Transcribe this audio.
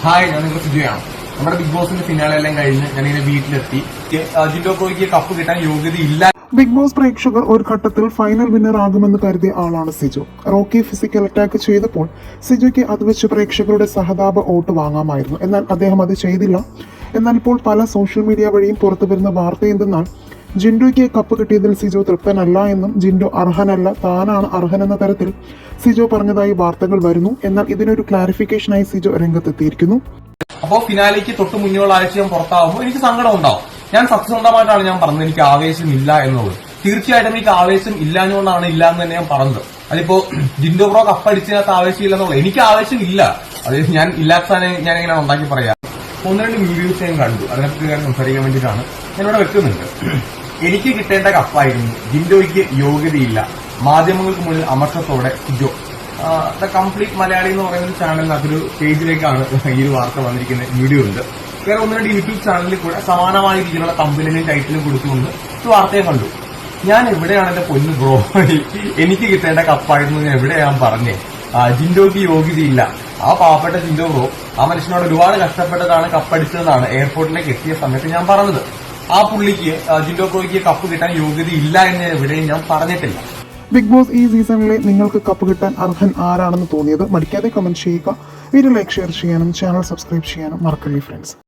Hi, ഞാൻ നിങ്ങളുടെ സുജയാണ്. നമ്മുടെ ബിഗ് ബോസിന്റെ ഫിനാലെ എല്ലാം കഴിഞ്ഞ് ഞാനിങ്ങനെ വീട്ടിലെത്തി. ജിൻഡോ ബ്രോയ്ക്ക് കപ്പ് കിട്ടാൻ യോഗ്യതയില്ല. ബിഗ് ബോസ് പ്രേക്ഷകർ ഒരു ഘട്ടത്തിൽ ഫൈനൽ വിന്നർ ആകുമെന്ന് കരുതിയ ആളാണ് സിജോ. റോക്കി ഫിസിക്കൽ അറ്റാക്ക് ചെയ്തപ്പോൾ സിജോയ്ക്ക് അത് വെച്ച് പ്രേക്ഷകരുടെ സഹതാപ വോട്ട് വാങ്ങാമായിരുന്നു. എന്നാൽ അദ്ദേഹം അത് ചെയ്തില്ല. എന്നാൽ ഇപ്പോൾ പല സോഷ്യൽ മീഡിയ വഴിയും പുറത്തു വരുന്ന വാർത്ത എന്തെന്നാൽ ജിൻഡോയ്ക്ക് കപ്പ് കിട്ടിയതിൽ സിജോ തൃപ്തനല്ല എന്നും ജിൻഡോ അർഹനല്ല, താനാണ് അർഹനെന്ന തരത്തിൽ സിജോ പറഞ്ഞതായി വാർത്തകൾ വരുന്നു. എന്നാൽ ഇതിനൊരു ക്ലാരിഫിക്കേഷനായി സിജോ രംഗത്തെത്തിയിരിക്കുന്നു. അപ്പോൾ ഫിനാലേക്ക് തൊട്ട് മുന്നുള്ള ആഴ്ച ഞാൻ പുറത്താവുമ്പോൾ എനിക്ക് സങ്കടം ഉണ്ടാവും. ഞാൻ സത്യസന്ധമായിട്ടാണ് ഞാൻ പറഞ്ഞത് എനിക്ക് ആവേശമില്ല എന്നുള്ളത്. തീർച്ചയായിട്ടും എനിക്ക് ആവേശം ഇല്ലാഞ്ഞുകൊണ്ടാണ് ഇല്ല എന്ന് തന്നെ ഞാൻ പറഞ്ഞത്. അതിപ്പോ ജിൻഡോ ബ്രോ കപ്പടിച്ചതിനകത്ത് ആവേശമില്ല എന്നുള്ളത്, എനിക്ക് ആവേശമില്ല. അത് ഞാൻ ഇല്ലാത്ത ഞാൻ എങ്ങനെയാണ് ഉണ്ടാക്കി പറയാം. ഒന്ന് രണ്ട് വീഡിയോസ് ഞാൻ കണ്ടു, അതിനെപ്പറ്റി ഞാൻ സംസാരിക്കാൻ വേണ്ടിയിട്ടാണ് ഞാനിവിടെ വെക്കുന്നുണ്ട്. എനിക്ക് കിട്ടേണ്ട കപ്പായിരുന്നു, ജിൻഡോയ്ക്ക് യോഗ്യതയില്ല, മാധ്യമങ്ങൾക്ക് മുന്നിൽ അമർഷത്തോടെ സിജോ. ദ കംപ്ലീറ്റ് മലയാളി എന്ന് പറയുന്ന ചാനലിൽ അതൊരു പേജിലേക്കാണ് ഈ ഒരു വാർത്ത വന്നിരിക്കുന്ന വീഡിയോ ഉണ്ട്. വേറെ ഒന്ന് രണ്ട് യൂട്യൂബ് ചാനലിൽ കൂടെ സമാനമായ രീതിയിലുള്ള കമ്പനിയും ടൈറ്റിലും കൊടുത്തുകൊണ്ട് ഒരു വാർത്തയെ കണ്ടു. ഞാൻ എവിടെയാണ് എന്റെ പൊന്നു ബ്രോ, എനിക്ക് കിട്ടേണ്ട കപ്പായിരുന്നു ഞാൻ എവിടെയാണ് പറഞ്ഞേ? ജിൻഡോയ്ക്ക് യോഗ്യതയില്ല. ആ പാവപ്പെട്ട ജിൻഡോ ബ്രോ ആ മനുഷ്യനോട് ഒരുപാട് കഷ്ടപ്പെട്ടതാണ് കപ്പടിച്ചതെന്നാണ് എയർപോർട്ടിലേക്ക് എത്തിയ സമയത്ത് ഞാൻ പറഞ്ഞത്. ആ പുള്ളിക്ക് ജിൻഡോ ബ്രോയ്ക്ക് കപ്പ് കിട്ടാൻ യോഗ്യതയില്ല എന്ന് എവിടെയും ഞാൻ പറഞ്ഞിട്ടില്ല. ബിഗ് ബോസ് ഈ സീസണിലെ നിങ്ങൾക്ക് കപ്പ് കിട്ടാൻ അർഹൻ ആരാണെന്ന് തോന്നിയത് മടിക്കാതെ കമന്റ് ചെയ്യുക. വീഡിയോ ലൈക്ക്, ഷെയർ ചെയ്യാനും ചാനൽ സബ്സ്ക്രൈബ് ചെയ്യാനും മറക്കല്ലേ ഫ്രണ്ട്സ്.